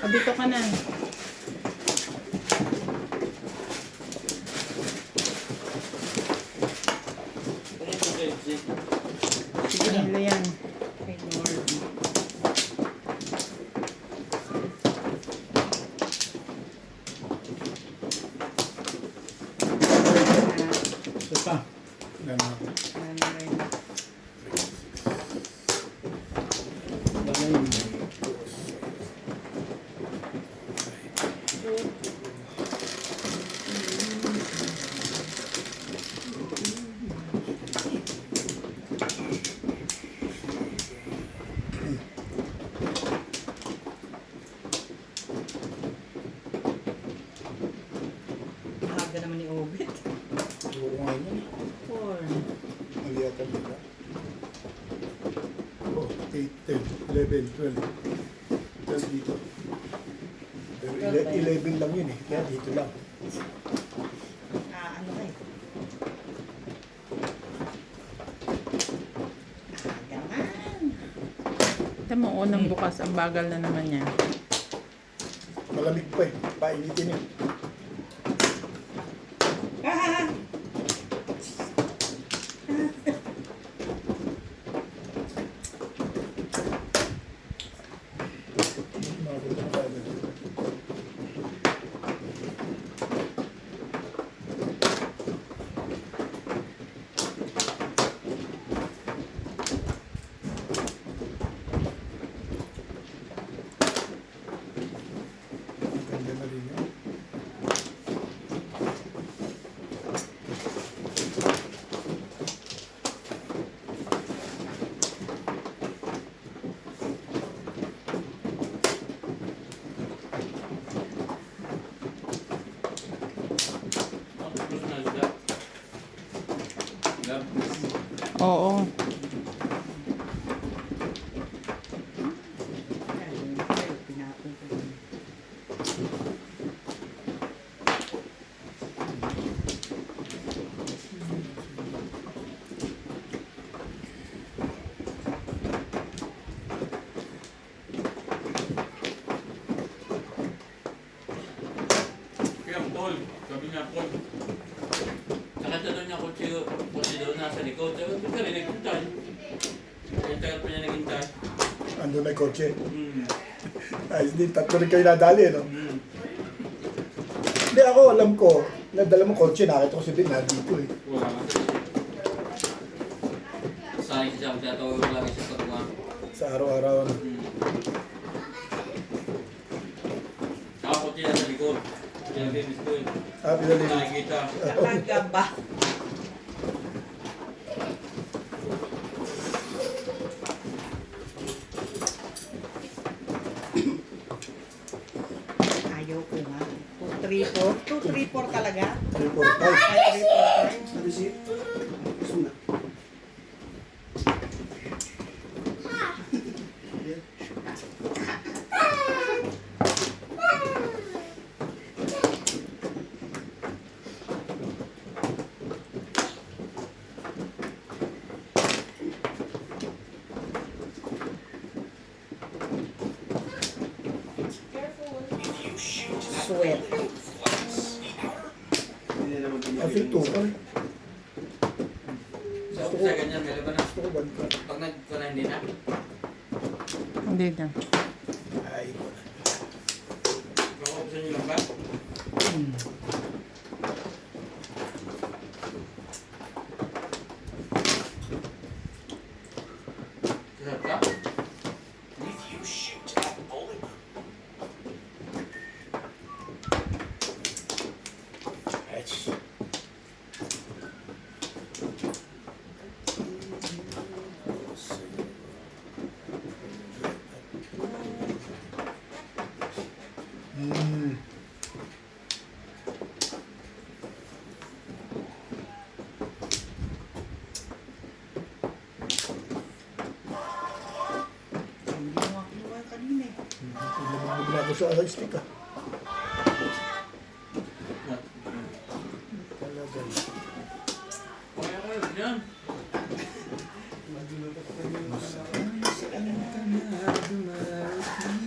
Kabito ka na. Sige nila yan. Ito pa. Mahaba naman ni Obit. Oo nga yun. 4. Mali ata nila. Oh, 8, 10, 11, 12. 12 dito. Pero 11 lang yun eh. Kaya dito lang. Ano kayo? Agaman. Ito mo, unang bukas. Ang bagal na naman niya. Malamig pa eh. Painitin eh. Ganda na rin yun. Oo. Pinapon ko yun. Kaya Paul, sabi niya Paul. Nakita niya kotse daw nasa likod. Sabi ko rin naghintay. Kaya tagal pa niya naghintay. Ando na yung kotse. Hmm. Ayos din, tatlo rin kayo nadali, no? Hmm. Hindi ako, alam ko, nadala mo kotse, nakita ko si Ben nandito eh. Wala. Sanay siya kung tinatawag ko lagi siya sa tuwa. Sa araw-araw, ano. Hmm. Saka kotse niya sa likod. Kaya bimis ko eh. Pinalinis. Nakikita. Nakagaba. Ayaw ko nga. 2, 3, 4. 2, 3, 4 talaga? 3, 4, 5. Ay, 3, 4, 5. Sabi si... Suna. Sweat. I feel 2 pa rin. Sa umpisa ganyan, may laban na. Gusto ko 1 pa. Pag nagkala hindi na. Hindi na. Ay, Makaupsan niyo lang ba? Sarap ka? Ech. Hindi mo kinuha kanina eh. Nabubog na ako sa stick ah. Talaga. Kaya ko yun, yan. Saan ka na dumarating?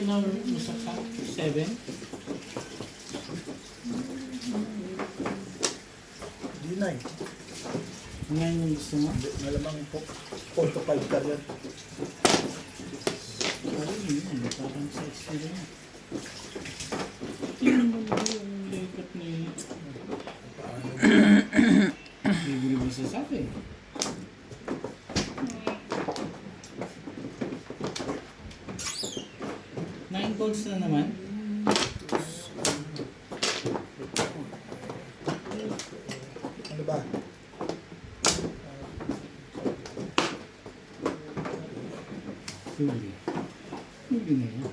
na masaksak? 7? D9. Ngayon yung gusto mo? Malamang po. 4 to 5 ka yan. Parang yun, parang 6 rin. Tingnan mo na yung lekat ni... Bibili mo sa sabi. 9 volts na naman. Ano ba? Huli. Huli na yan.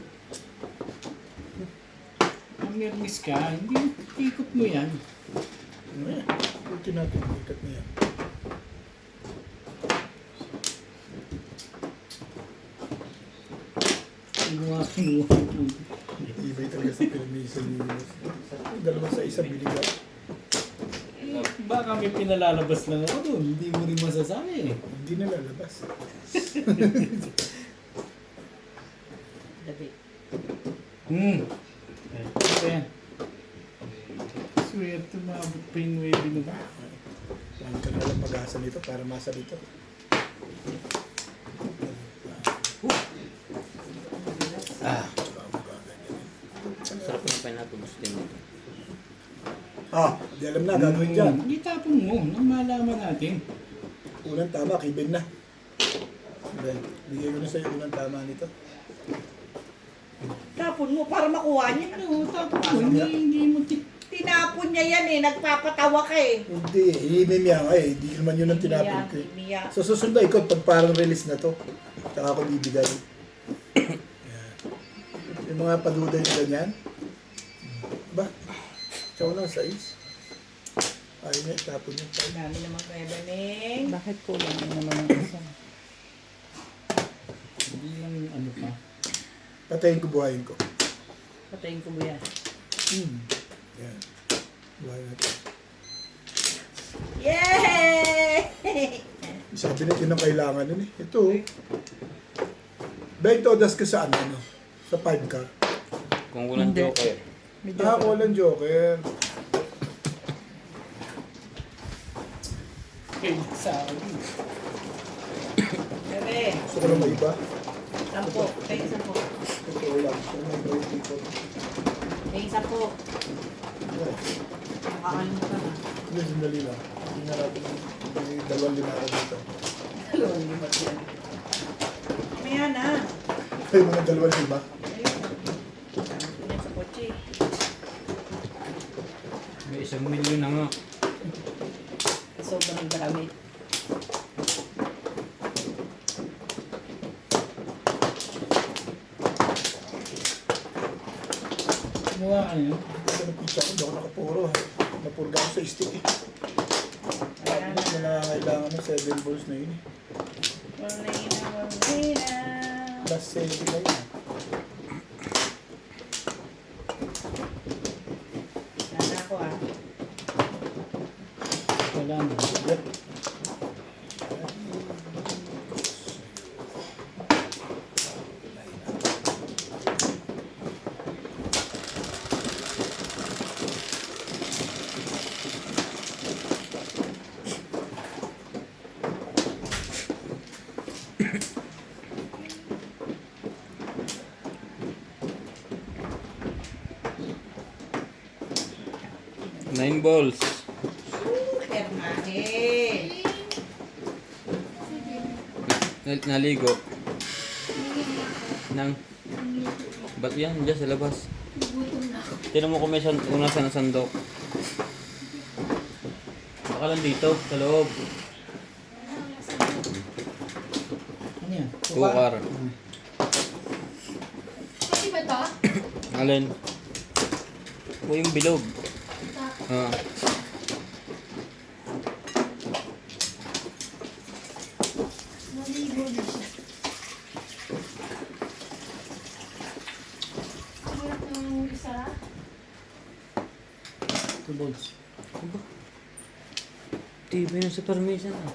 Ang nermis ka, hindi ikot mo yan. Ano yan? Puti natin. Ikat na yan. Kinuha. Ibay talaga sa permission ni dalawa sa isang biligan. Baka may pinalalabas lang ako doon. Hindi mo rin masasabi eh. Hindi na lalabas. Dabi. Ito yan. Swerte maabot pa yung 9 na ba? Paano ka nalang mag-asa nito para masa dito? Sarap ng pineapple muslim nito. Di alam na, gagawin dyan. Itapon mo nang malaman natin. Unang tama, kibin na. Then, bigay ko na sa'yo unang tama nito. Tapon mo para makuha niya. Ano, tapos mo, hindi mo Tinapon niya yan eh. Nagpapatawa ka eh. Hindi, hihimim yan nga eh. Hindi naman yun ang tinapon ko eh. Miya. So susunod na ikot pag parang release na to. Tsaka ako bibigay. Yan. Yung mga paduday na ganyan. Ba? Tsaka lang sa is. Ayaw niya, itapon yung tayo. Dami naman kaya Bening. Bakit kulang na naman ang isa? Hindi lang ano pa. Patayin ko, buhayin ko. Patayin ko mo yan. Yan. Buhayin natin. Yay! Sabi na yun ang kailangan nun eh. Ito. Bang todas ka sa ano? Sa 5 car. Kung walang Hindi. joker. Medyo Walang joker. Kaya sa akin. Bebe. Gusto ko lang maiba. 10. Kayo 10. Totoo lang. Gusto ko may boy people. Kayo 10. Makakalimutan na. Hindi, sandali lang. Tingnan natin. May 2-5 ako dito. 5 yan. Mamaya na. Ay, mga 2-5. Ayun. Dami ko yan sa kotse. May 1 milyon na nga. Sobrang dami. Kumuha ka niya. Ito na pizza ko. Hindi ako nakapuro. Napurga ako sa stick eh. Ayan Hindi na nangangailangan ng 7 balls na yun eh. Walina. Plus 7 na yun. Nana ako ah. Wala na. Yep. Nine balls. Permahe. Naligo. Nang. Ba't yan? Diyan sa labas. Tinan mo kung may unasan na sandok. Baka lang dito, sa loob. Ano yan? Tukar. Pwede ba ito? Alin? O yung bilog. Maligo na siya. Hirap ng isa. 2 volts. TV na sa permission ah.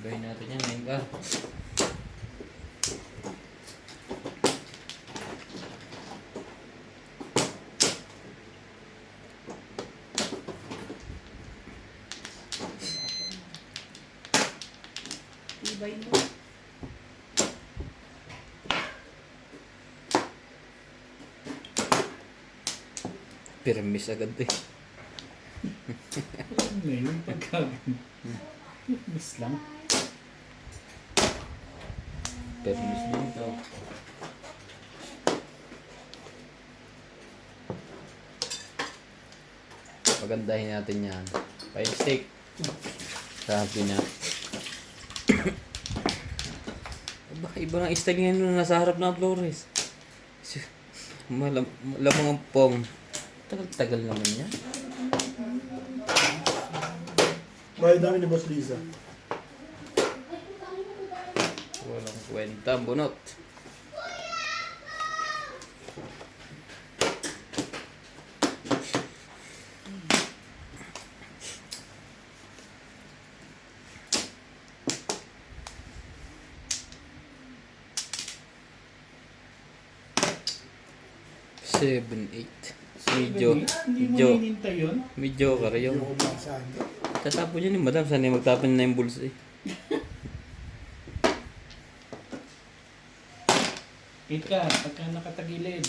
Bayin natin yan, 9 ka. Sabay mo. Permis agad eh. Ngayon, pagka... Miss lang. Permis din ito. Pagandahin natin yan. Fine steak. Sabi niya. Iba ng style ngayon nung nasa harap ng Flores. Malamang ang pom. Tagal-tagal naman niya. Bayad namin ni Boss Liza. Walang kwenta, bunot. Seven, eight. Medyo, Hindi mo medyo, hinintay yun? medyo kara yung Yung umasahan. tatapon niya ni madam. Sana magtapon na yung bulsa eh. Ika, pagka nakatagilid.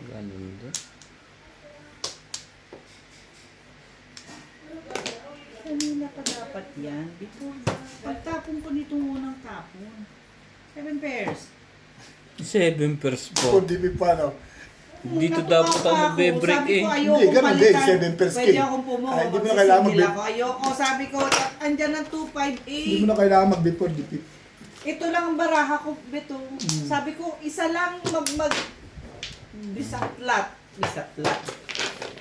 Ganun doon. Kanina pa dapat yan. Before, pagtapon ko nitong unang tapon. 7 pairs. 7 pairs For po. DP pa, no? Dito Natuwa dapat pa ang ako. magbe-break Sabi eh. ko, ayoko Hindi, ganun din, palitan. 7 pairs Pwede eh. akong pumuha. Hindi mo na kailangan Magsisingil mag- ako. Ayoko. Sabi ko, andyan ang Hindi 258. mo na kailangan mag-before DP. Ito lang ang baraha ko, Beto. Sabi ko, isa lang bisaklat. Bisaklat.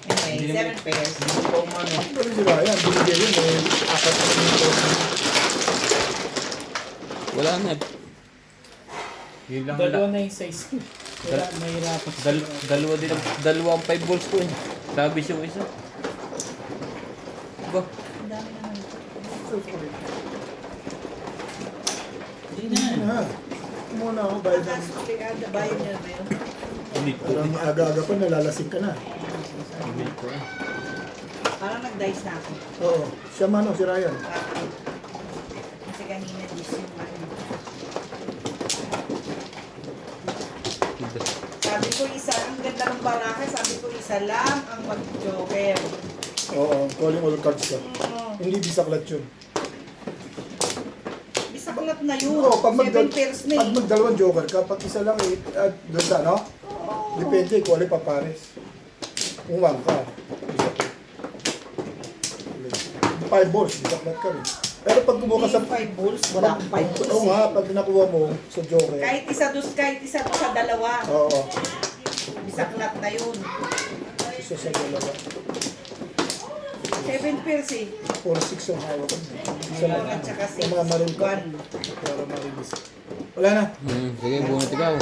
Anyway, 7 pairs. Pero si Ryan, binigay yun eh. Apat na minuto. Wala na. Yun lang Dalawa na yung size ko. Kaya mahirapan. dalawa ang 5 balls ko eh. Sabi siya isa. Ba? Ang dami naman ito. Hindi na. Ha? Muna ako, bayad namin. Kaso, bayan niya na yun. Hindi ko. Parang aga-aga pa, nalalasing ka na. Hindi ko. Parang nag-dice na ako. Oo. Siya man o, si Ryan. Kasi kanina dish yung ano. Sabi ko isa, ang ganda ng baraha, sabi ko isa lang ang mag-joker. Oo, calling all cards ka. Hindi bisaklat yun. Bisaklat na yun. Oo, pag 7 pairs na pag eh. magdalawang joker ka, pag isa lang eh, doon sa ano? Depende kung alin papares. Kung 1 ka, bisaklat. 5 balls, bisaklat ka rin. Pero pag kumuha ka sa... 5 balls, wala akong 5 balls. Oo nga, pag nakuha mo sa joker. Kahit isa doon sa dalawa. Oo, Bisaklat na yun. isa sa dalawa. 7 pairs eh. 4-6 ang hawak ko. Isa lang. At saka 6. Mamamaril ka. 1. Para marilis. Wala na. Sige, bunot ikaw.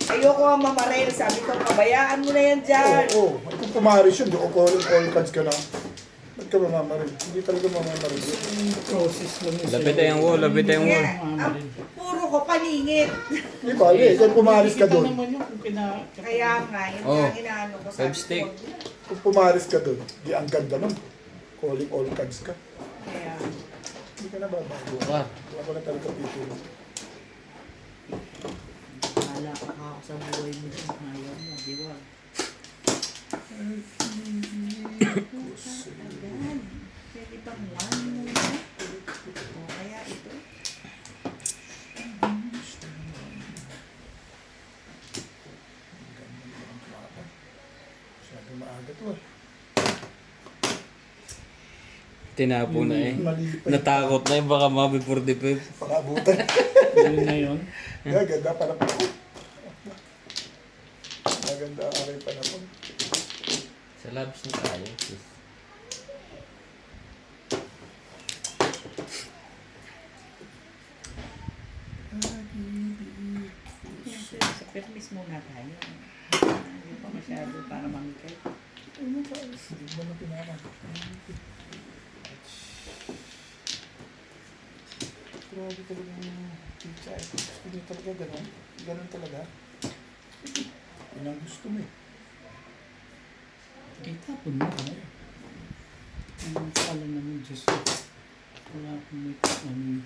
Ayoko ang mamarel. Sabi ko, pabayaan mo na yan dyan. Oo. Kung pumaris yun, di ko calling all cards ka na. Ba't ka mamamaril? Hindi talaga mamamaril. Process lang yun. Lapit tayong wall, lapit tayong wall. Kaya, ang puro ko paningit. Di ba? Kung pumaris ka Kita doon. naman yun kung Kaya nga, yun Oh. ang inaano ko. 5 stick. Kung pumaris ka doon, di ang ganda nun. Calling all cards ka. Kaya, Hindi ka na babago. Buka. Wala ko na talaga pitulo. wala ka ako sa buhay mo. Ayaw mo, di ba? Agad. Pwede pang 1 muna. O kaya ito. Masyado maaga to eh. Tinapo na eh. Mali pa yun. Natakot na eh, baka before the pep. Pakabutan. Yun na yun. Gaganda pa na po. Maganda ang aking panapon. Sa labs na tayo. Siyempre, sa permis muna tayo. Hindi pa masyado para mamikay. Ano ba? Hindi mo na pinama. Grabe talaga yung pizza. Gusto niyo talaga ganun. Ganun talaga. Yun ang gusto mo eh. Itapon mo. Ang pala naman, Diyos ko. Wala akong may ano.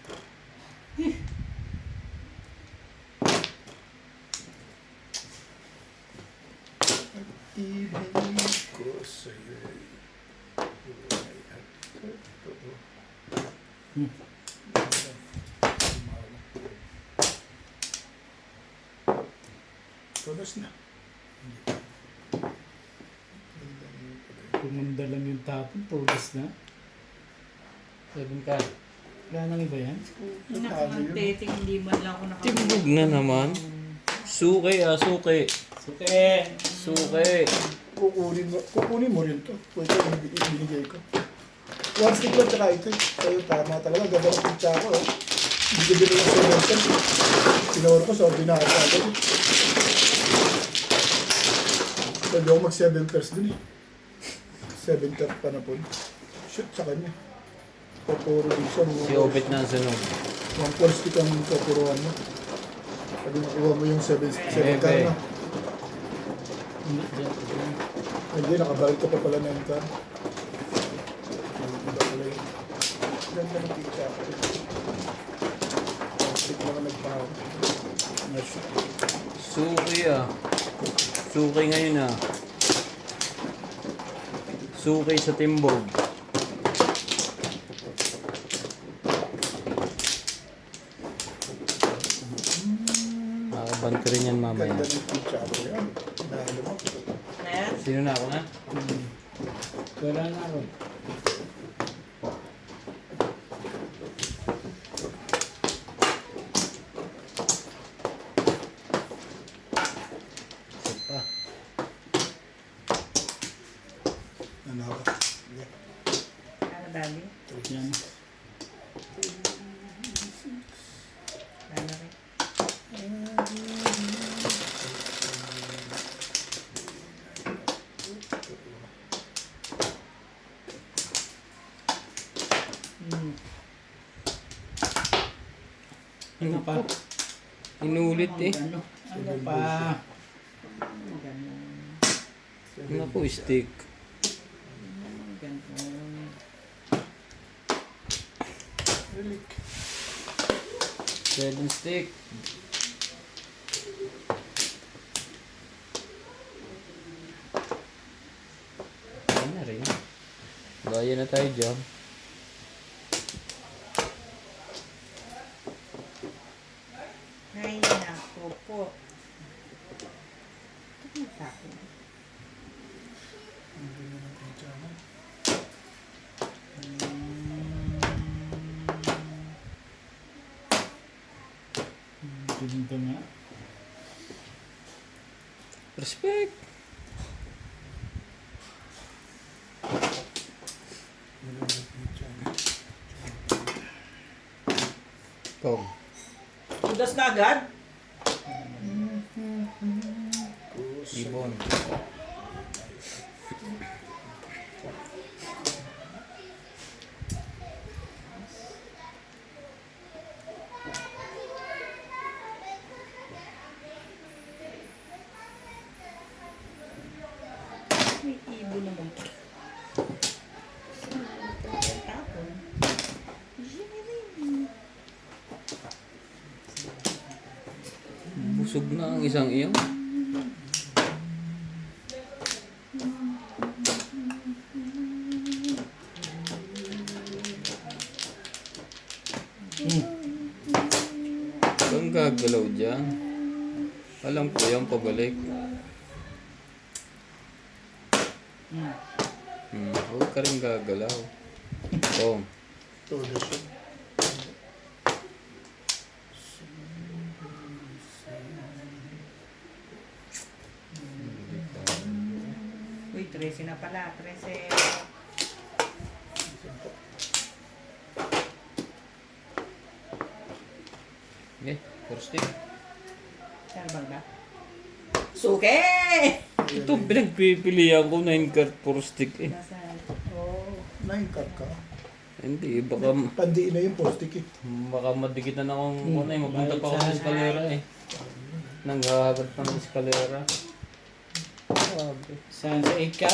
Ibig ko sa'yo'y tunay at totoo. Hmm. Tulos na. Pumunda lang yung tapon, tulis na. 7 ka. Wala nang iba yan? Nakakanteting, hindi man lang ako Timbog na naman. Suki suki. Suke! Suki. Kukunin mo rin to. Pwede yung ibinigay ko. One stick lang tsaka ito. Sa'yo tama talaga. Ganda ng pizza ko. Hindi ko din yung selection. Tinawar ko sa ordinary agad. Pwede ako mag 7 pairs dun eh. 7 pairs pa na po. Shoot sa kanya. Poporo din siya. Si Obet na sunod. One full stick ang popuruan mo. Pwede makuha mo yung 7 car na. Hindi, nakabaril ka pa pala na yung car. Ganda ng pizza ko. Stick naman nagpahawag. Suki Suki ngayon Suki sa timbog. Makabanto rin yan mamaya. Ganda ng pizza ko yan. Nahalo mo. Ayan. Sino na ako na? Wala na ako. Isa pa. Ano ako? Yeah. Ano dali? Yan. Ano rin? Ano pa? Inulit eh. Ano? Ano pa? Ganun. Naku, stick. Ganun. Relic. 7 stick. Ayan na rin. Gaya na tayo dyan. Ay, nako po. Ito yung tapon. Ang ganda ng pizza mo. Ganito nga. Respect. Ganda ng pizza mo. Kong. Tudas na agad? Ibon. May ibo naman po. Tapon. Busog na ang isang iyon. Kung gagalaw dyan. Alam ko yan pabalik. Huwag ka rin gagalaw. Kong. Tulos yun. Uy, 13 na pala. 13. Okay, first stick. Sarbag ba? Suke! Ito pinagpipilian ko 9 card for stick eh. Nasa, oh. 9 car ka. Hindi, baka Pandiin na yung post-stick eh. madikitan akong kunay. Mapunta pa ako sa eskalera eh. Nanghahagat pa ng eskalera. Grabe. Saan sa 8 ka?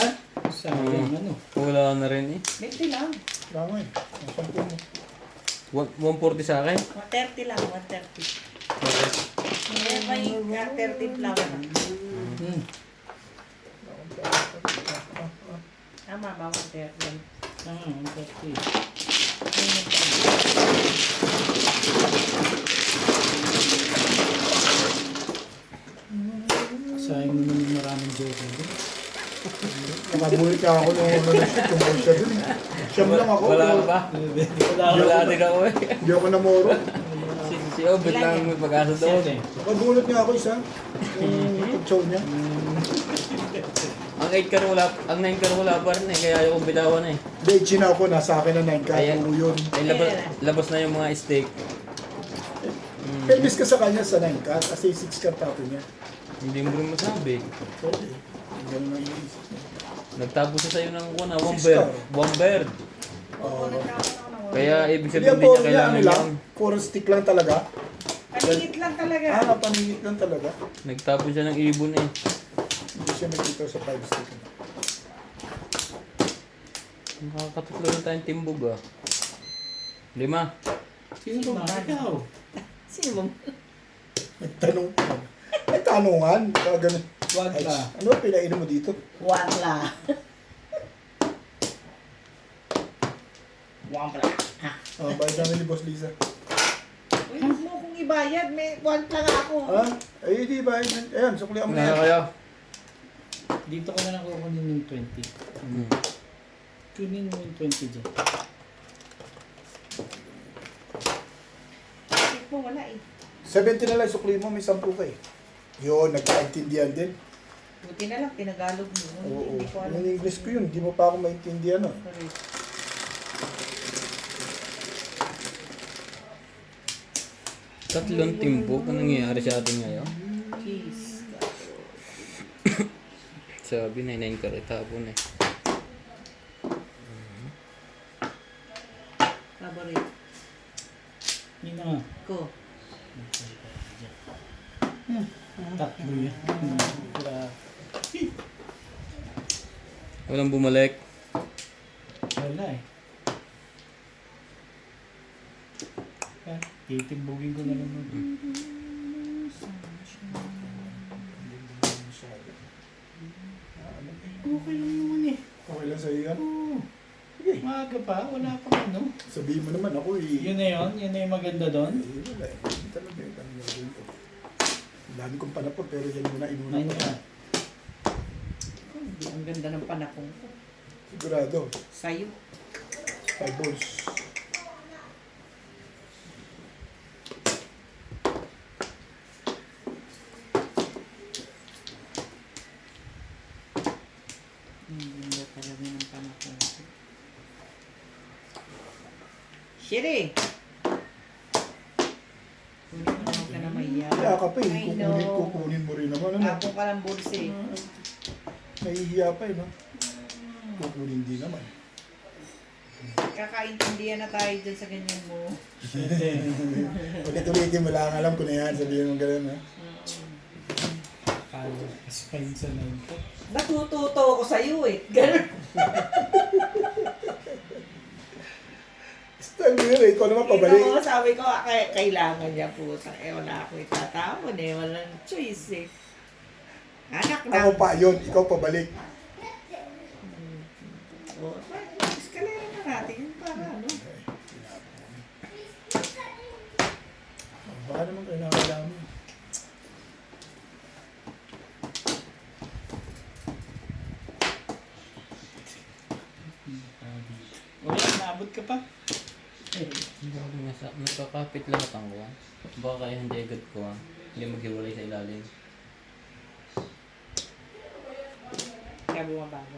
Sayang ano. Wala na rin eh. 20 lang. Wala mo eh. Ang sampu mo. 140 sa akin. 130 lang, 130. Okay. Kaya may 13 lang. Hmm. Tama ba, 130? Ah, 130. Sayang mo naman maraming joke doon. Nakabulit ka ako nung ano na siya. Tumawag siya dun. Siyam lang ako. Wala ka ba? Wala din ako eh. Hindi ako namoro. Si Obed lang may pag-asa doon. Nakabulit niya ako isa. Yung show niya. Ang 8 ka wala, ang 9 ka wala pa rin eh. Kaya ayaw kong bitawan eh. Hindi, Gina ako. Nasa akin na 9 ka. Ayan. Puro yun. Ay, labas na yung mga steak. Pelvis ka sa kanya sa 9 ka. Kasi 6 ka tapo niya. Hindi mo rin masabi. Pwede. Ganun ang iisip niya. Nagtapos siya sa'yo ng one Six bird. ka. One bird. Oo, Oo. Kaya ibig Hindi sabihin ang hindi niya puro niya, kailangan ano lang, yung... puro stick lang talaga. Paningit lang talaga. Paningit lang talaga. Nagtapos siya ng ibon eh. Hindi siya nagkita sa 5 stick. Nakakatatlo na tayong timbog ah. 5. Sino ba? Ikaw. Sino mo? May tanong pa. May tanungan. Ganun. Wag Ay, ka. ano ba pinainom mo dito? Wala. Wala. Bayad namin ni Boss Lisa. Uy, huwag mo kong ibayad. May 1 lang ako. Ha? Ay, di ba? Ayan, suklihan mo na Ano yan. kaya? Dito ko na lang kukunin yung 20. Hmm. Kunin mo yung 20 dyan. Check mo, wala eh. 70 na lang, sukli mo, may 10 ka eh. Yun, nagkaintindihan din. Buti na lang, tinagalog mo. Oo, Hindi ko alam. yung English ko yun, di mo pa ako maintindihan. No? Correct. Tatlong timbog. Anong nangyayari sa atin ngayon? Cheese. Sabi, 9 ka rin tapon eh. Favorite Yun na nga. ko. Tatlo yan. Walang bumalik. Wala eh. Titimbugin ko na lang mo. Okay lang naman eh. Okay lang sa'yo yan? Oo. Sige, Maaga pa, wala pang ano. sabihin mo naman ako eh. Yun na yun, yun na yung maganda doon. Eh, wala eh. Hindi talaga eh. Ano yung gawin ko? Ang dami kong panapon pero yan muna inuna Ayun ko. ka. Hindi, ang ganda ng panakong ko. Sigurado. Sa'yo. 5 balls. Ang ganda talaga ng panakong ko. Shiri! Kunin mo naman ka na mahiya. Kaya ka pa eh. I know. Kukunin mo rin naman. Ano? Tapong ka ng bulsi. Nahihiya pa eh, no? Kukunin din naman. Kakaintindihan na tayo dyan sa ganyan mo. Ulit-ulitin mo lang. Alam ko na yan. Sabihin mo gano'n, ha? Kalo, spine sa 9 ko. Natututo ako sa'yo eh. Ganun. Stand mo yun eh. Ikaw naman pabalik. Ito, sabi ko, kailangan niya po. Wala ako itatapon eh. Walang choice eh. Anak na. Ako pa yun. Ikaw pabalik. O, eskalera na natin yun para ano. Baka naman kailangan mo. Wala, naabot ka pa. Nagkakapit lahat ang kuha. Baka kaya hindi agad ko ah. Hindi maghiwalay sa ilalim. Sabi mo bago.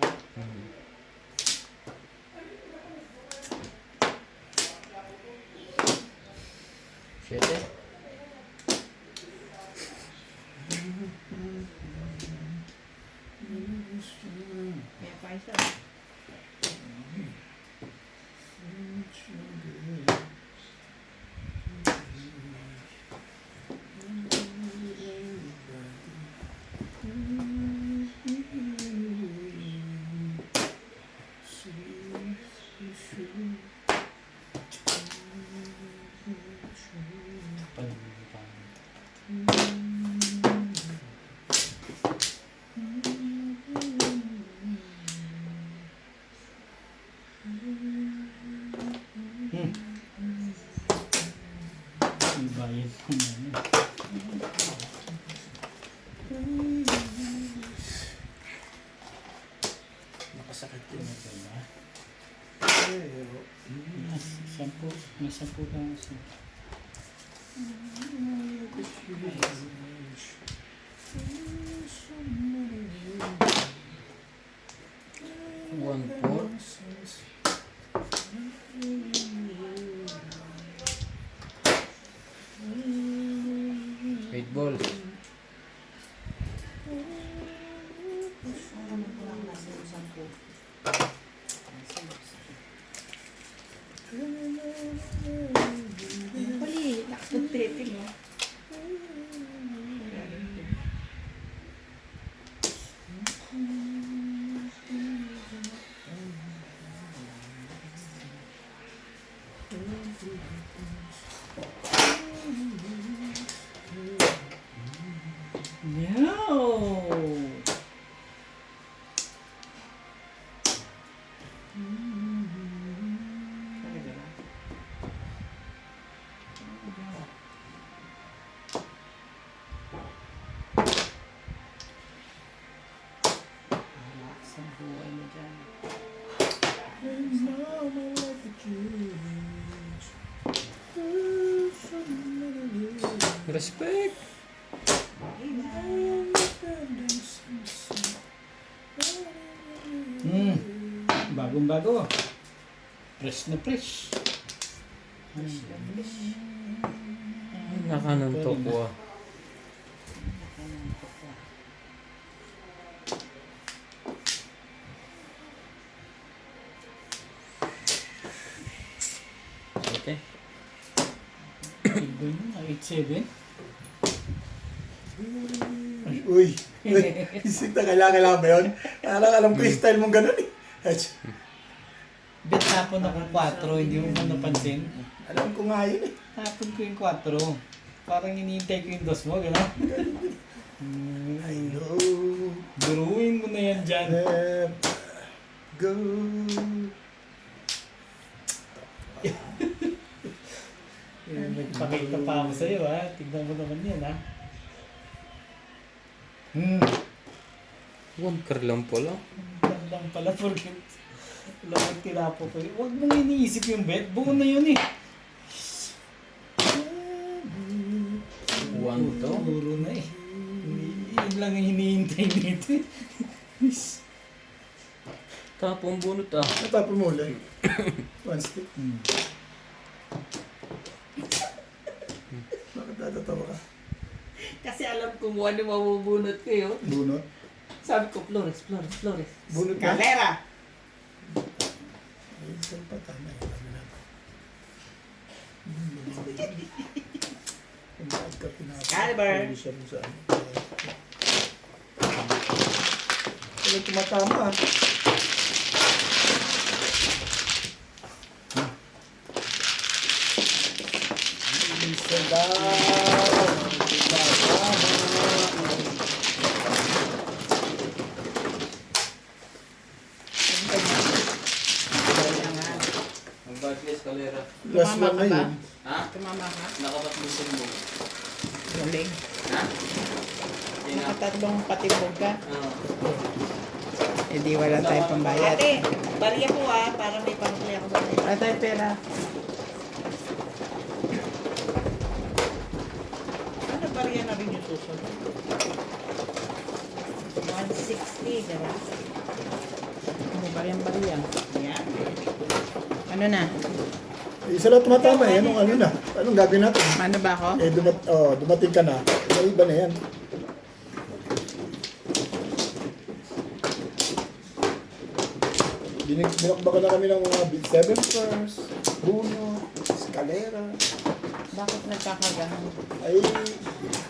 Siyete? May pa isa. Kapal ng mukha. Ibayin ko na yun. Nakasakit yun. Diba? Pero, May sampu lang siya. One four. Eight balls. Ano ko lang nasa yung 10. Pali, nakapagtiting mo. No! Sa buhay mo dyan. Respect. Bagong-bago. Fresh na fresh. Nakanantok ko ah. Okay. Iba yun, 8-7. uy, isip na kailangan ba yun? Alam ko yung style mong ganun eh. Bet hapon ako 4, hindi mo man napansin. Alam ko nga yun eh. Hapon ko yung 4. Parang hinihintay ko yung dos mo, gano'n? I know. Duruin mo na yan dyan. Let go. Nagpakita pa ako sa'yo, ha? Tignan mo naman yan, ha? One car lang pala. Gandang pala, porque lamang tinapo ko yun. Huwag mong iniisip yung bet. Buo na yun, eh. One to. Puro na, eh. Yun lang ang hinihintay nito, eh. Tapong bunot ah. Natapon mo ulit. One stick. Bakit natatawa ka? Kasi alam ko mo ano mabubunot ko yun. Bunot? Sabi ko, Flores. Bunot ka? Kalera! Ay, saan pa tama eh. Ano na? Kung saan ka pinapos. Caliber. Hindi siya rin sa ano. Walang tumatama ah. Isa daw. Ang badges, kalera. Last one na yun. Ha? Tumama ka? Nakapatlusin mo. Galing. Ha? Tingnan. Nakatatlong patibog ka. Oo. Eh di wala tayong pambayad. Ate, bariya po para may pangkuli ako doon. Wala tayong pera. Ano bariya na rin yung susunod? 160, diba? Ano ba yung bariya? Yan. Ano na? Isa lang tumatama eh. Anong ano na? Anong gagawin natin? Ano ba ako? Eh, dumating ka na. May iba na yan. Binakbakan na kami ng mga Big 7 first, Bruno, Escalera. Bakit nagkakaganon? Ay,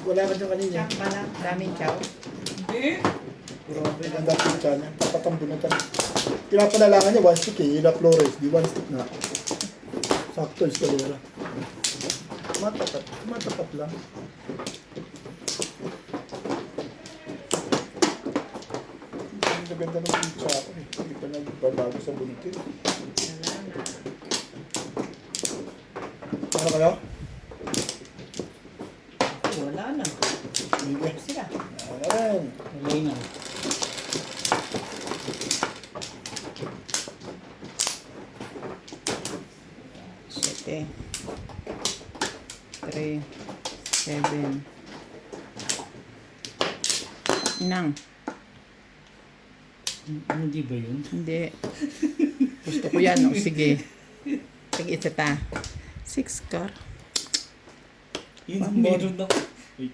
wala ka dyan kanina. Check ba lang? Daming chow? Hindi. Puro ang dating ka niya. Papatambunutan. Pinapanalangan niya, one stick eh. Ila Flores, di one stick na. Sakto, eskalera. Matapat lang. Ang ganda ng pizza ako eh. Hindi pa nagbabago sa bulitin. Wala na. Ano kayo? Wala na. Sige. Sila. Ano rin? Wala na. Sete. 3, 7. Inang. Hindi ba yun? Hindi. Gusto ko yan. O, sige. Sige, isa ta. 6 car. Yun ang meron ako. Wait.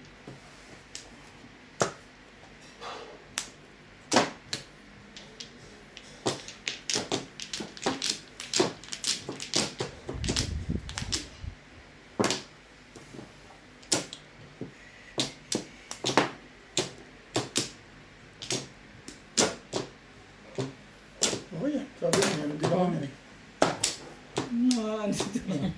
Okay yan. Sabi niya, meron din ako yan eh. Ano dito na?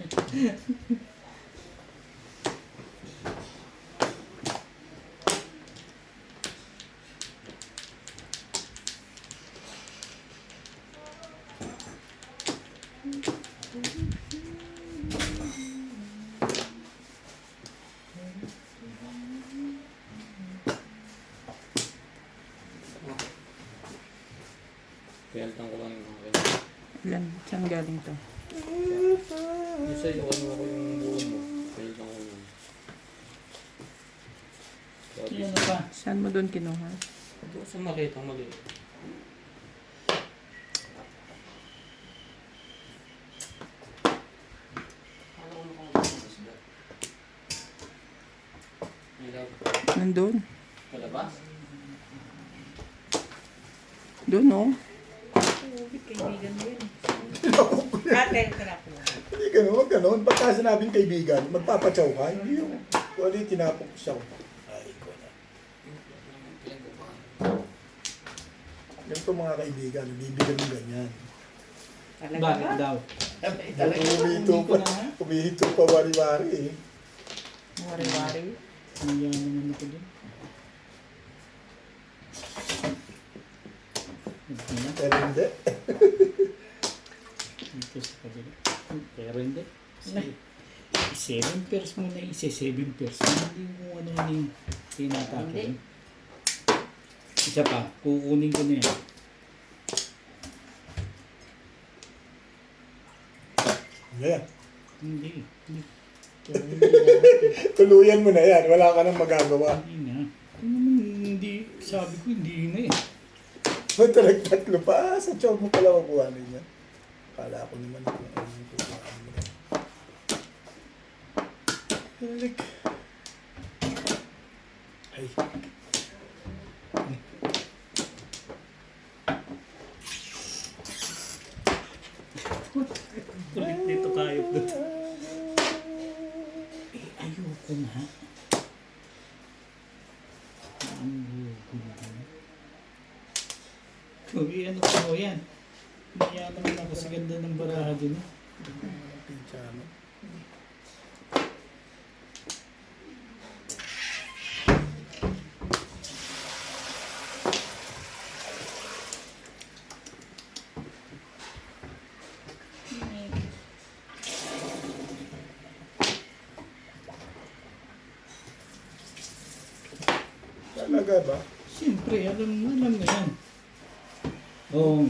Pinalitan ko lang yung mga ganyan. Ilan? Saan galing to? Yung sa'yo, ano ako yung buo mo. Pinalitan ko yun. Yan na pa. Saan mo doon kinuha? Doon sa maliit, ang maliit. Ano ko naman ang isda? Ilaw. Nandun. Palabas? Doon, oh. Kaibigan mo yun. Ate, ito na po. Hindi ganun, huwag ganun. Pagka sinabing kaibigan, magpapachaw ka. Hindi yung wali tinapok siya. Ay, ko na. Ganito mga kaibigan, bibigyan ng ganyan. Talaga Bakit ba? daw? Umihito pa wari-wari eh. Wari-wari. Ang yaman naman ako dun. Pero hindi. Dito sa kabila. Pero hindi. Kasi 7 pairs mo na isa, 7 pairs. Hindi mo ano yung tinatapon. Hindi. Isa pa, kukunin ko na yan. Yan. Hindi. Hindi. Tuluyan mo na yan. Wala ka nang magagawa. Hindi na. Ano naman, hindi. Sabi ko, hindi na eh. Ba't tatlo pa? Sa chow mo pala mabuhanin yan. Kala ko naman kung ano yung tumaan mo na. Hilik. Ay. Kulit nito kayo. Ayoko na. Uy, ano ko yan? Mayaman na ako sa ganda ng baraha din. Pincha mo. Talaga ba? Siyempre, alam na yan. Oo.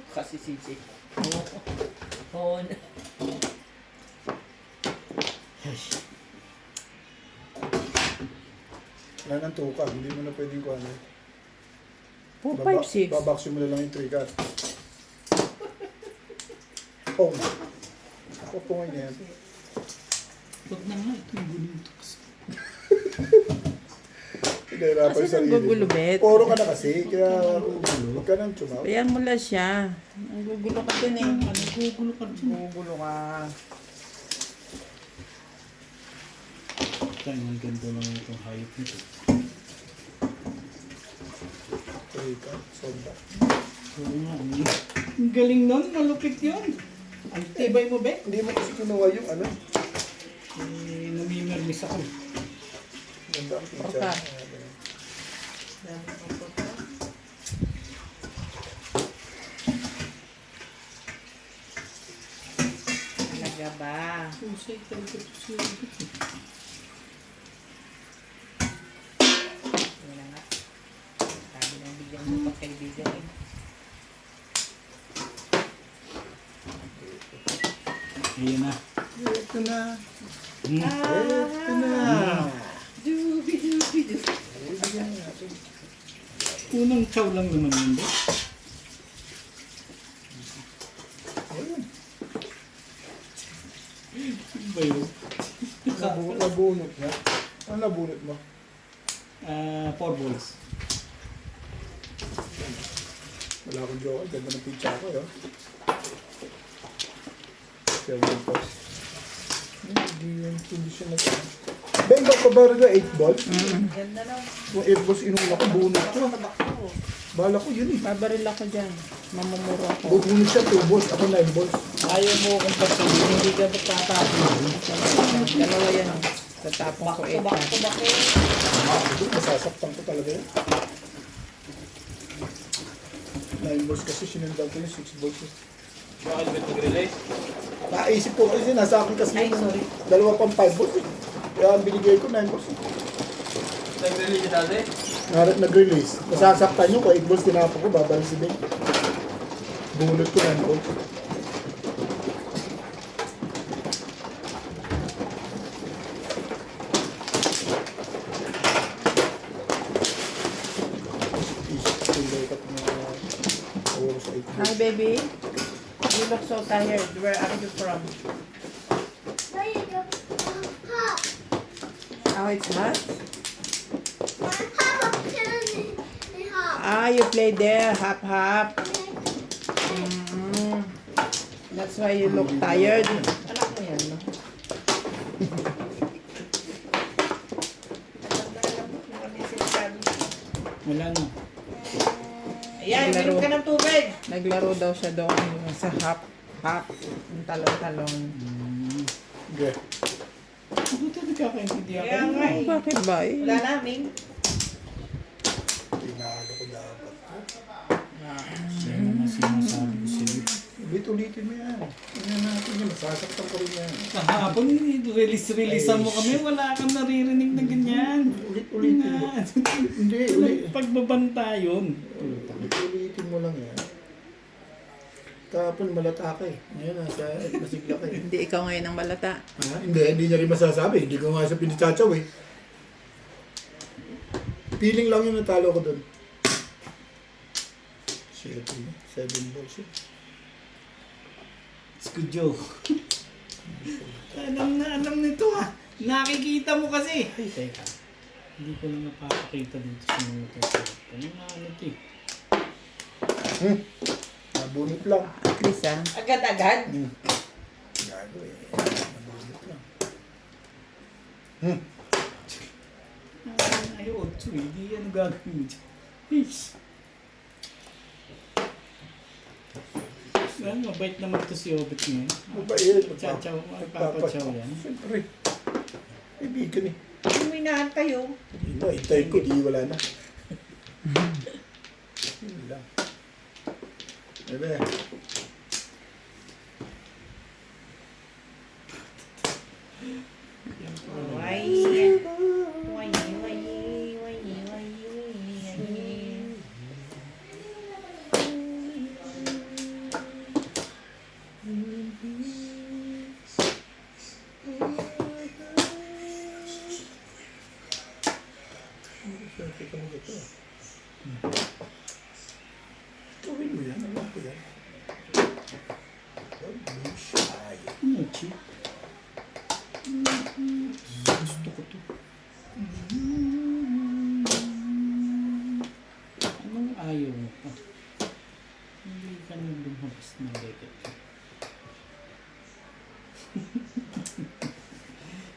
Kasi sisi. Oo. Wala nang tukag. Hindi mo na pwedeng kuha na. 4, 5, 6. Babaksin mo na lang yung trigas. Pong. Ako pong yan. Huwag na nga, itong guling to kasi. Pinahirapan Kasi sa sarili mo. nagugulubet. Poro ka na kasi. Kaya huwag ka nang tumaw. Kaya mo lang siya. Ang gugulo ka dun eh. Ano, gugulo ka dyan. Gugulo ka. Ang ganda lang itong hayop nito. Rika, sonda. Oo nga. Ang galing nun. Malupit yun. Ang tibay mo, be. Hindi mo kasi kinuha yung ano. Namimermis ako. Ganda ang picture. Orka. Dami kong photo. Talaga ba? Pusay talaga ito siya. Wala nga. Sabi ng bigyan mo pa kaibigan eh. Ayan na. Ito na. Hmm. Ito na. Dubi-dubi-dubi. Bibigyan natin. Unang chow lang naman yun, be. Ayun. Ano ba yun? Nabunot na. Ano nabunot mo? 4 balls. Wala akong joke. Ganda ng picture ko, yun. 7 balls. Hindi yung condition na ito. Bengal pa ba rin 8 balls? Ganda lang. Kung 8 balls inuna ko, bunot ko. Tabak-tabak ko. Bahala ko yun eh. Babaril ako dyan. Mamumuro ako. Bubunot siya 2 balls. Ako 9 balls. Ayaw mo kung pagsabi, hindi ka ba't tatapon? Dalawa yan. Tatapon ko 8. Tabak-tabak ko. Masasaktan ko talaga yun. 9 balls kasi sinundan ko yung 6 balls. Bakit ba nag-release? Naisip ko kasi nasa akin kasi Ay, yung sorry. dalawa pang 5 balls eh. Kaya ang binigay ko 9 balls. Nag-release ka dati? Nag-release. Masasaktan nyo ko 8 balls tinapon ko, babalik si Ben. Bunot ko 9 balls. Isip ko yung dapat na awaro sa 8 Hi, balls. baby. You look so tired. Where are you from? Oh, it's hot? Ah, you play there, hop hop. Mm. That's why you look tired. Anak mo yan, no? Wala na. Ayan, Naglaro. meron ka ng tubig. Naglaro daw siya doon yung sa hop hop. Yung talong-talong. Okay. Hindi ka nagkakaintindihan Kaya ka. nga eh. Bakit ba eh? Wala namin. Tinalo ko dapat. Siya naman sinasabi ko sa'yo. Ulit-ulitin mo yan. Tingnan natin yan. Masasaktan ko rin yan. Kahapon, release-releasean mo kami, wala kang naririnig na ganyan. Ulit-ulitin mo. Hindi, Pagbabanta yun. ulit-ulitin mo lang yan. Tapos malata ka eh. Ngayon, nasigla ka eh. Hindi ikaw ngayon ang malata. Hindi niya rin masasabi. Hindi ko nga siya pinitsachaw eh. Feeling lang yung natalo ko dun. 7 balls eh. Skudyo. alam nito ah. Nakikita mo kasi. Ay, teka. Hindi ko na napapakita dito sa mga ito. Ano nga ano ito eh. Nabunot lang. At least ah. Agad-agad. Gago eh. Nabunot lang. Ay, 8 eh. Hindi ano gagawin mo dyan. Ish. Mabait naman to si Obit ngayon. Mabait. Chachaw, magpapachaw yan. Siyempre. Kaibigan eh. Huminahan kayo. Hindi na, itay ko. Di wala na. Yun lang. Bebe. Why? Why? Siyempre ka mo ito. Gawin mo yan. Alam ko yan. Don't be shy. Ano, Chi? Gusto ko to. Anong ayaw mo pa? Hindi ka na lumabas ng legat ko.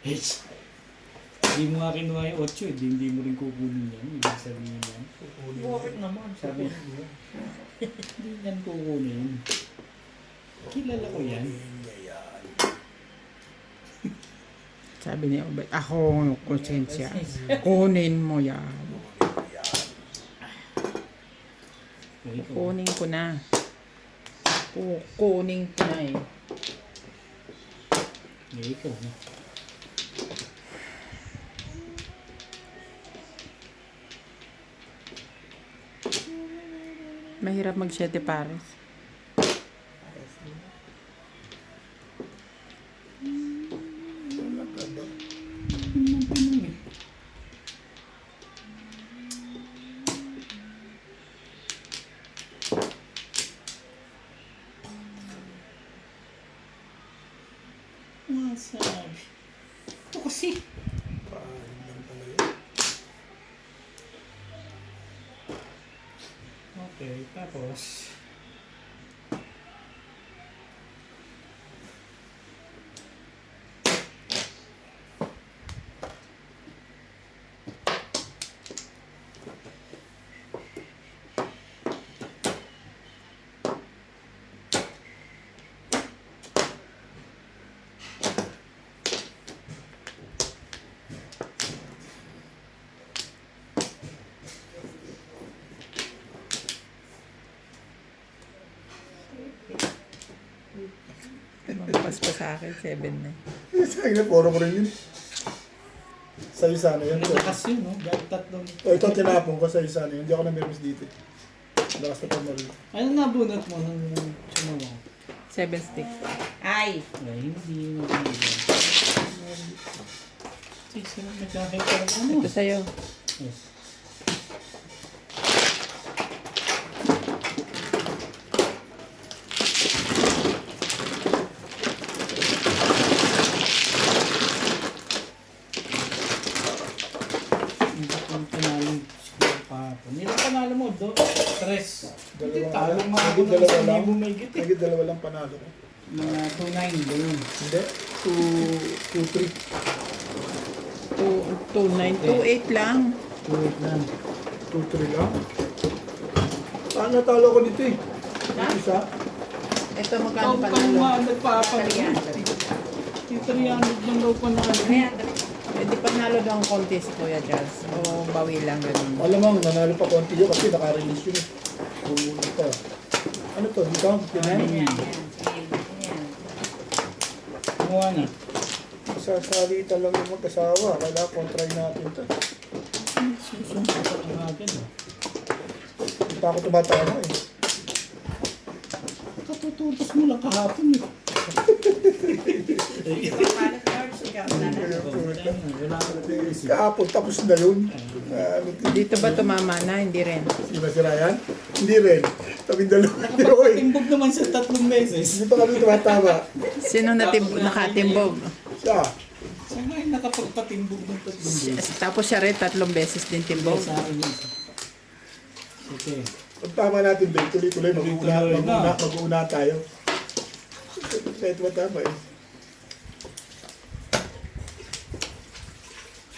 Hey! Hindi mo nga kinuha yung 8, hindi mo rin kukunin yan. Ibig sabihin yan. Bakit naman? Sabi, hindi yan kukunin. Kilala ko yan. Sabi niya, "Ba't ako konsensya. Kunin mo yan. Kukunin ko na. Kukunin ko na eh. Ngayon ko. No? Mahirap mag 7 pares. Masabi. Ito kasi. Okay, tapos. Mampas pa sa akin, 7 na. Sa akin na, puro ko rin yun. Sa'yo sana yun. Lakas yun, no? Dahil tatlong. O ito tinapon ko, sa'yo sana yun. Hindi ako namirmis dito. Lakas na pamali. Ano nabunot mo nung sumawa? 7 stick. Ay! Ay, hindi mo rin yun. Sino nagkakita ng ano? Ito sa'yo. Yes. Nila panalo mo, do? 3. Hindi talo mga Nagit dalawa lang. may git eh. Nagit dalawa lang panalo ko. Mga 2-9 doon. Hindi. 2-3. 2-9. 2-8 lang. 2-8 lang. 2-3 lang. Saan natalo ko dito eh? Yung isa? Ito magkano Ikaw pa pa nalo? naman nagpapagaling. 300 lang daw panalo. Eh, di panalo daw ang konti si Kuya Jazz. O bawi lang ganun. Alam mo, nanalo pa konti yun kasi naka-release yun eh. Bumuli pa. Ano to? Dito? Yan. Kumuha na. Sasalita lang yung mag-asawa. Kailangan kontray natin to. Susumpa pa lang natin. Hindi pa ako tumatama eh. Katututos mo lang kahapon eh. Wala ka na isip. Kahapon, tapos na yun. Dito ba tumama na? Hindi rin. Sino si Ryan? Hindi rin. Kaming dalawa. Oy, Timbog naman siya 3 beses. hindi pa kami tumatama. Sino nakatimbog? Siya. Siya nga yung nakapagpatimbog ng 3 beses. Tapos siya rin 3 beses din timbog. Sa akin yun. Okay. Pag tama natin, Ben, tuloy-tuloy, Tuloy-tuloy na. mag-uuna tayo. Kahit matama eh.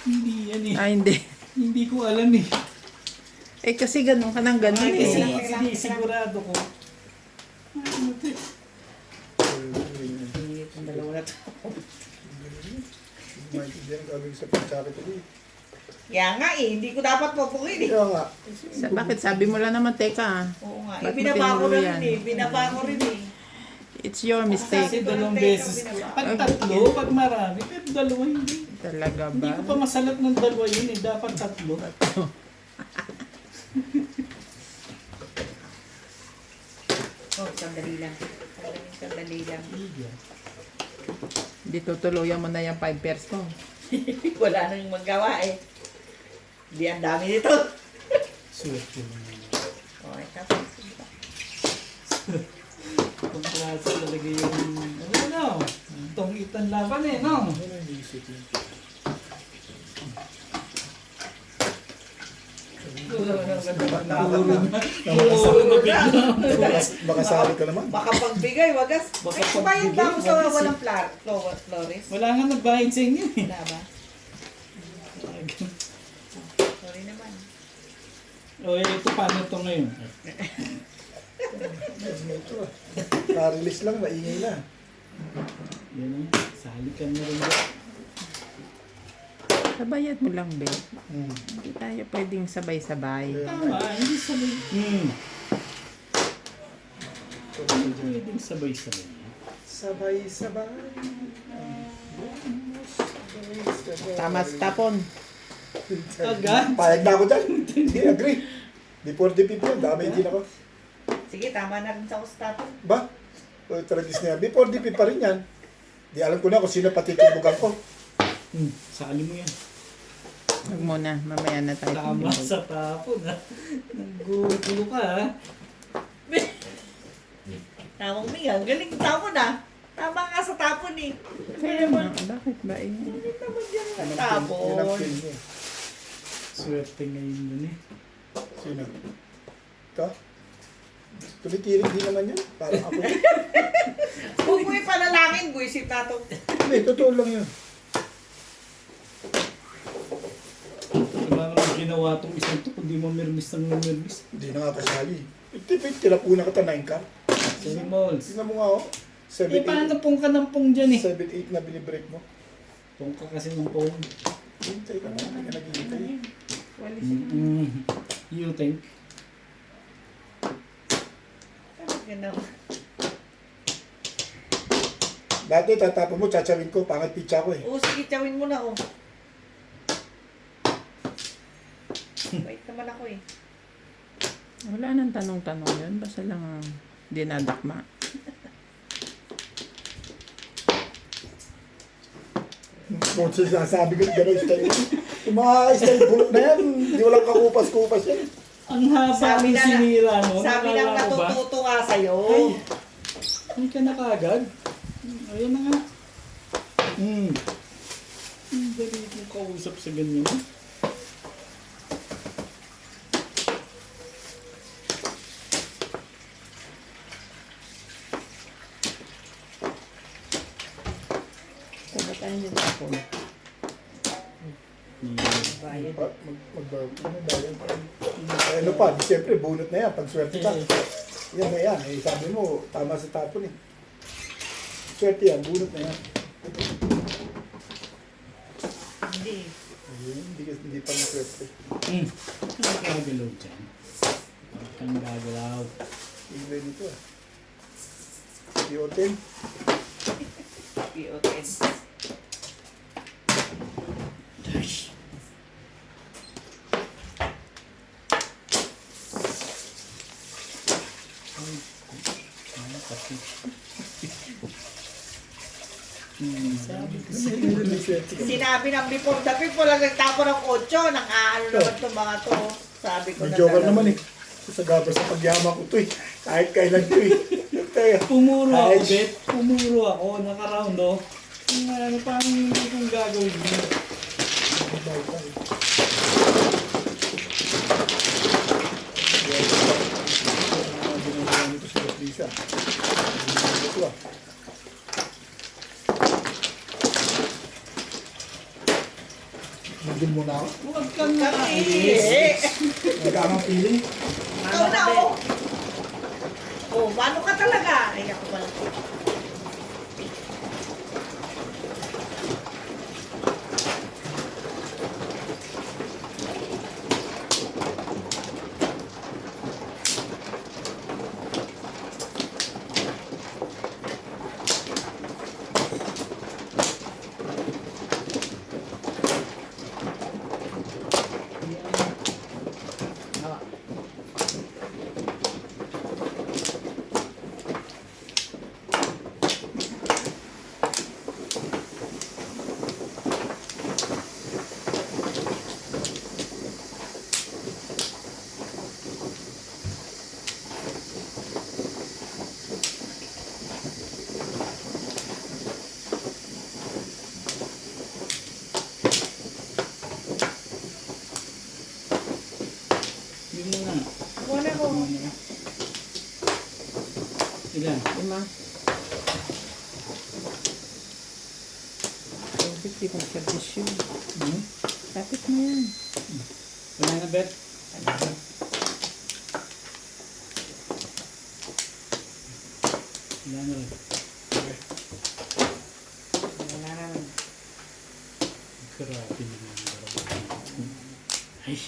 Hindi yan eh. Ah, hindi. Hindi ko alam eh. Eh kasi ganun ka nang ganun Ay, kasi eh. hindi sigurado ko. Ano to? Dalawa na to. Maintindihan ang gagawin sa pagkakit ulit. Kaya nga eh, hindi ko dapat pupukin eh. Kaya nga, Bakit sabi mo lang naman, teka ah. Oo nga. Ba't mo Binaba ko tinuro rin yan? eh. Binaba ko rin eh. It's your mistake. Kasi 2 beses. Pag 3, pag marami, pero 2 hindi. Talaga Hindi ba? ko pa masalat ng 2 yun eh. Dapat 3. Oh, sandali lang. Sandali lang. Hindi tutuluyan mo na yung 5 pairs mo. Wala nang magawa eh. Hindi ang dami nito. Suwet yun. Oh, tapos. Kung klase talaga yung, ano, tongitan laban eh, no? ano yung isip yun? Baka sali ka naman. Baka pagbigay, wagas. Baka Ay, kumayod ba ako sa pagbigay, wagas walang flores? Wala nga nagbayad sa inyo eh. Wala ba? Sorry naman. O, ito paano ito ngayon? Ito ah. Na-release lang, maingay na. Yan o, salikan na rin. Sabayan mo lang, be. Hmm. Hindi tayo pwedeng sabay-sabay. Tama, hindi sabay. Hindi pwedeng sabay-sabay. Sabay-sabay. Tama sa tapon. Agad? Payag na ako dyan. Hindi, agree. Before the people, damay din ako. Sige, tama na rin sa ustato. Ba? O, tragis na yan. Before the people pa rin yan. Di alam ko na kung sino patitibugan ko. Sakali mo yan. Huwag muna, mamaya na tayo. Tama sa tapon ha. Nanggugulo ka ha. Tamang Mia, galing tapon ah. Tama nga sa tapon eh. Kaya nga, bakit ba eh? Galing naman yan ang Yun ang tapon. feel niya. Swerte ngayon dun eh. Sino? Ito? Tumitirik din naman yan. Parang ako. Huwag mo ipanalangin, buisit na to. Hindi, totoo lang yun. Wala naman ginawa tong isang to kundi mamirmis ng mamirmis. Hindi na nga kasali. Tilapuna ka ta 9 ka. Sorry, Mols. Tingnan mo nga oh. Eh, paano pong ka ng pong dyan eh? 7-8 na binibreak mo. Pong ka kasi ng pong. Hintay ka na. Hindi ka naghihintay. You think? Ganun. Dati tatapon mo, tsatsarin ko. Pangat pitcha ko eh. Oo, sige, tiyawin mo na oh. Wait naman ako eh. Wala nang tanong-tanong yun. Basta lang dinadakma. Kung sinasabi ko, gano'n style. Yung mga style bulok na yan, hindi walang kakupas-kupas yan. Ang haba Sabi ng na- sinira mo. Sabi lang Naalala ko ba? natututo nga sa'yo. Ay, hindi ka na kaagad. Ayun na nga. Ang dali kong kausap sa ganyan. Sabatayan yung tapon. Bayad. Magbayan pa. Ano pa, siyempre, bunot na yan. Pag swerte ka. Yan na yan. Eh, sabi mo, tama sa tapon eh. Swerte yan, bunot na yan. Hindi. Ayun, hindi pa na swerte. Ang gagalaw dyan. Ang gagalaw. Iba nito ah. Yoten. PO10. Kasi. Sinabi ng before the people lang nagtapo ng 8, nang aano naman itong mga to. Sabi ko May na joker talaga. naman eh. Sa gabas sa pagyama ko to eh. Kahit kailan to eh. Kaya, Pumuro ako, Ay. Bet. Pumuro ako. Naka-round, oh. Ano, parang hindi kong gagawin mo. Ito si Lisa. Ito ah. Nandun muna ako. Huwag kang Kami. nakainis. Nag-aamang feeling. Ikaw na oh. Oh, mano ka talaga? Ay, ako pala. Yun mo na. Muna ko. Ilan? 5. 250 kung service yun. Kapit mo yan. Wala na, Bet. Wala na rin. Wala naman. Grabe naman. Ay.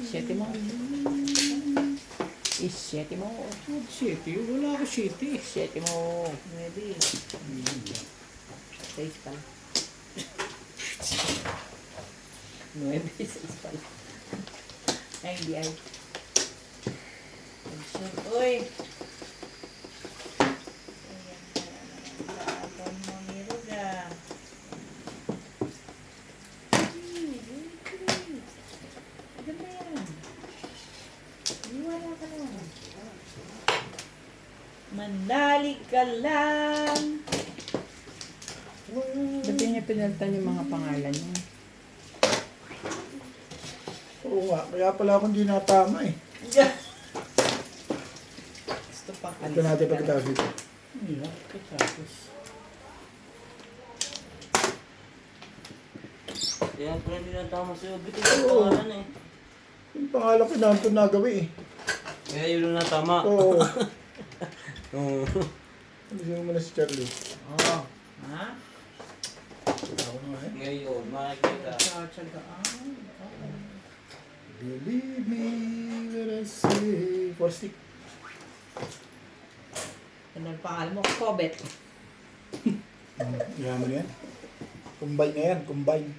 Siyete mo. Siyete mo. City, wala ako city. Siyete mo. Pwede. Seis pala. 9, 6 pala. Ay, hindi ay. Uy! Tapon mo ni Ruga. Ganda yan. Iwala ka lang. Mandali ka lang. Ba't niya pinalitan yung mga pangalan niya? Oo nga, kaya pala akong di natama eh. Gusto pang Ito natin pagkatapos dito. Yeah, tapos. Kaya pala hindi natama sa'yo. Bitin yung pangalan eh. Yung pangalan ko na ito nagawi eh. Kaya yun na natama. Oo. Oo. Alisin mo na si Charlie. Oh. Ha? Ako na nga eh. Ngayon, makikita. Tsatsagaan. Believe me when I say... For stick. Ano ang pangalan mo? Kobet. Yaman yan. Combine na yan, combine.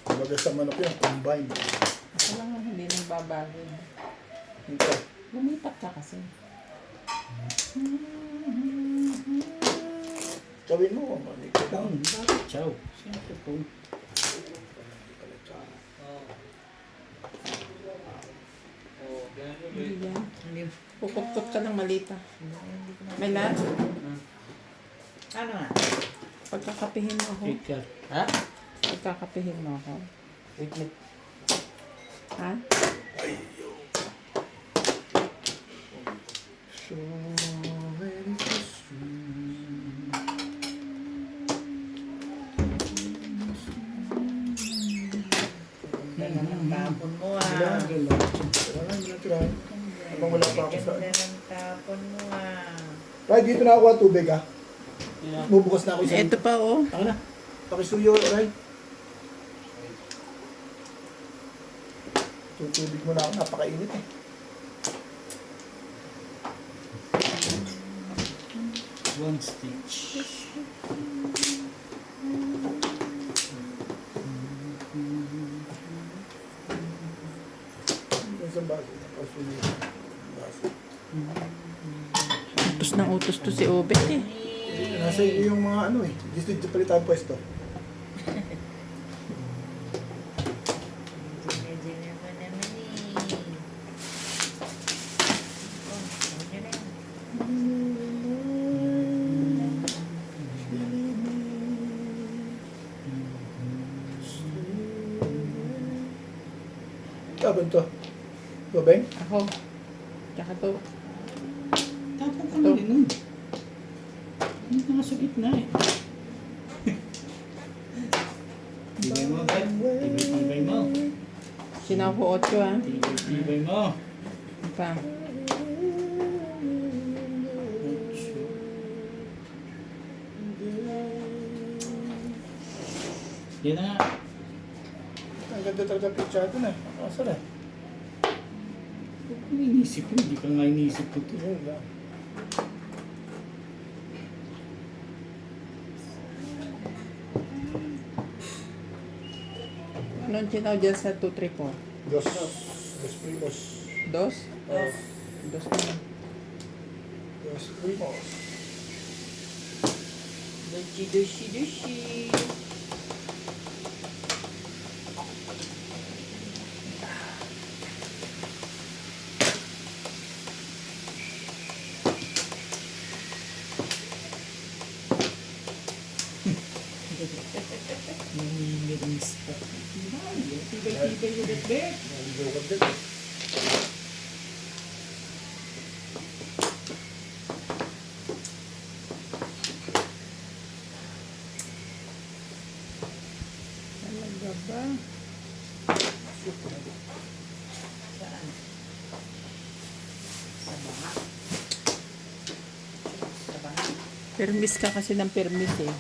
Kumbaga sa manok yan, combine. Ako lang ang hindi nang babago. Ito. Lumipat ka kasi. Gawin mo, mali ko lang. Bakit chow? Siyempre po. Hindi yan. Pukot-kot ka ng malita. May lahat. Ano nga? Pagkakapihin mo ako. Cake ka. Ha? Pagkakapihin mo ako. Wait, wait. Ha? So very Ganda ng tapon mo ah. Kailangan, kailangan. Kailangan, kailangan. Habang wala pa ako sa... Ganda ng tapon mo ah. Right, dito na ako ang tubig ah. Yeah. Bubukas na ako sa... Ito pa oh. Ako na. Pakisuyo, right? Tutubig mo na ako, napakainit eh. One stitch. Isang baso. Pakisuyo. Baso. Utos ng utos to si Obet eh. Nasa iyo yung mga ano eh. Dito palitan pwesto. Gina mo naman eh. Oh, ano na yan? Tapon to. Ito, Ben? Ako. Tsaka to. Tapos ka na rin nun. Hindi na nga sa gitna eh. Tibay mo, Bet. Tibay mo. Sinaw ko 8 ah. Tibay mo. Ano pa? Yan na nga. Ang ganda talaga picture na eh. Asa na? Huwag mo inisip mo. Hindi ka nga inisip ko ito. Yun lang. Anong sinaw dyan sa 2, 3, 4? Dos. Dos primos. Dos? Oh. Dos na lang. Dos primos. Dushi, dushi, dushi. Nanginginis pa. Tibay ulit, Bet. Naligaw ka din. Saan? Sa banga. Sa banga. Permis ka kasi ng permis eh.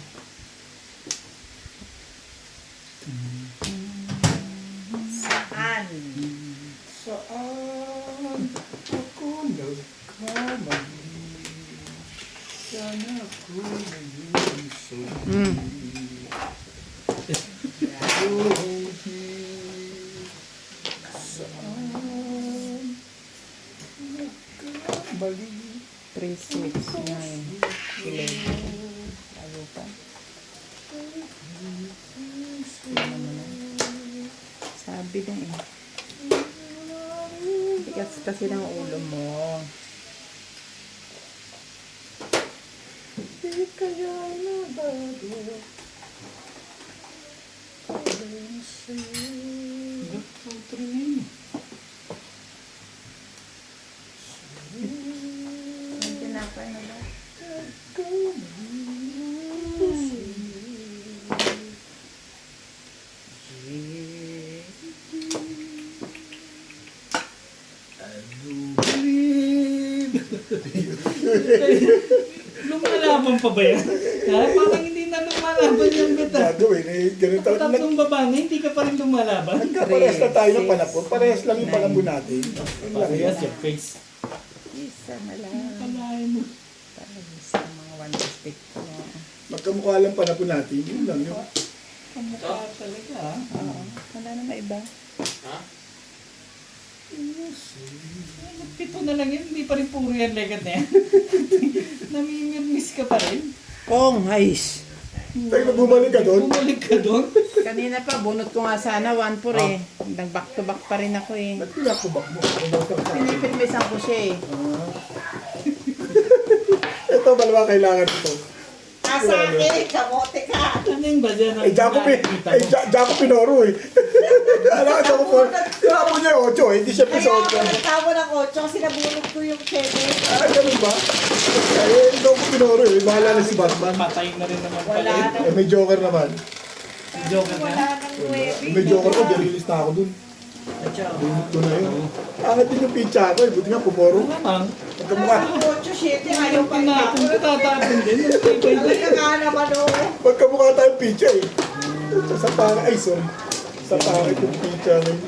Saan? Saan ako nagkamali? Sana ako nag-iisip. Saan nagkamali? 3, 6, 9, 11. Tayo pa. Sabi na eh. Tigas kasi ng ulo mo. Di kaya nabago ang sa'yo. Outro na yun. Ang tinapay na lang. Lumalaban pa ba yan? Ha? Parang hindi na lumalaban yung beta. Gagawin eh, ganito. Tatlong baba na, hindi ka pa rin lumalaban. Nagkaparehas na tayo ng panapon. Parehas lang yung panapon natin. Parehas yung face. Isa na lang. Kalahin mo. Isa mga 150 mo. Magkamukha lang panapon natin. Yun lang yun. Kamukha talaga ha. Oo. Wala na may iba. Ha? Pito na lang yun, hindi pa rin puro yan legat na yan. Namimirmis ka pa rin. Kong, ayos. Tayo na bumalik ka doon. Bumalik ka doon. Kanina pa, bunot ko nga sana 1 for eh. Nag-back to back pa rin ako eh. Ba't pinapubak mo? Pinipilmisan ko siya eh. Ito, malawa kailangan ito. Asa akin, kamote ka. Ano yung ba dyan? Jaco Pinoro eh. Alam ka, Jaco Pinoro. Kaya mo niya 8 eh. Hindi siya Kaya piso ako 8. nagtamo ng 8, sinabulog ko yung 7. Ah, ganun ba? Eh, Jaco Pinoro eh. Bahala na si Batman. Patay na rin naman pala. Wala yun. na. Eh, may Joker naman. Joker Wala na. nang 9. May Joker ko, dirilis na ako dun. Binit ko na yun. Angat din yung pizza ko eh. Buti nga, pumoro. Ano naman? Pagkamukha. 8, 7, ayaw pa Tinapon ko tatapon din. Talaga nga naman o. Pagkamukha tayong pizza eh. Sa pangit. Ay, sorry. Sa pangit yung pizza na yun.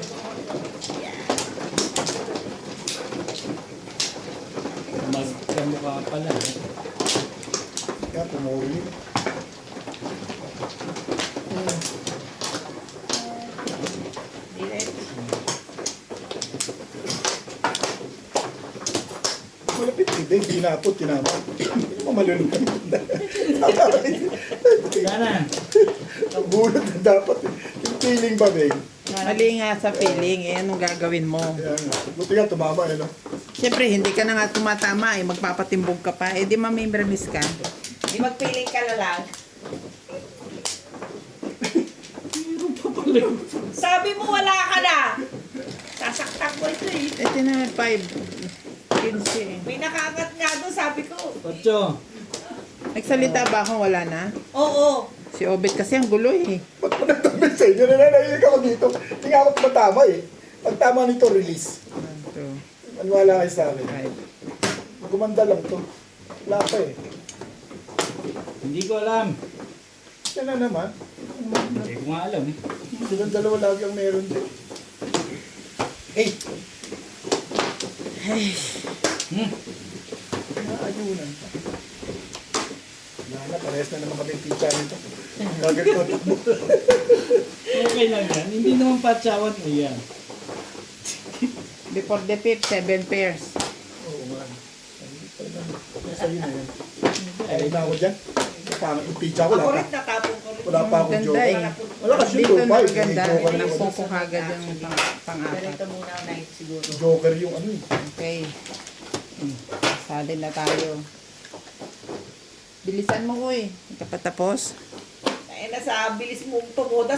Magkamukha pala. Kaya, pumoro yun. Malapit eh. Dahil ginapot, tinapot. Hindi mo malulog kami. Sana. Bunot na dapat eh. Yung feeling ba, Beng? Mali nga sa feeling eh. Anong gagawin mo? Kaya nga. Buti nga, tumama eh, no? Siyempre, hindi ka na nga tumatama eh. Magpapatimbog ka pa. Eh di mamimremis ka. Di magpiling ka na lang. Sabi mo wala ka na. Sasaktan ko ito eh. Ito na 5. 15 eh. May nakaangat nga doon, sabi ko. Ocho. Nagsalita ba akong wala na? Oo. Si Obet kasi ang gulo eh. Ba't mo nagtabi sa inyo? Nananahilig ako dito. Hindi nga ako tumatama eh. Pag tama nito, release. 1, 2, Maniwala kayo sa akin. 5. Gumanda lang to. Wala pa eh. Hindi ko alam. Yan na naman. Hindi ko nga alam. Silang dalawa lagi ang meron din. Hey! Naayunan pa. Wala, parehas na naman kami yung pizza nito. Gagawin mo. Okay lang yan. Hindi naman patsawan mo yan. Before the 5th, 7 pairs. Oo nga. Sa'yo na yan. Ay, na ako dyan. Pangit yung pizza ko. Ako Wala rin pa. natapon ko rin. Wala pa akong Ganda joke. eh. Wala kasi Dito yung na five. ganda. May joker Nang yung- puko kagad yung Pero pang-apat. ito muna ang night siguro. Joker yung ano eh. Okay. Salin na tayo. Bilisan mo ko eh. Hindi ka pa tapos. Eh, nasa bilis mong tumuda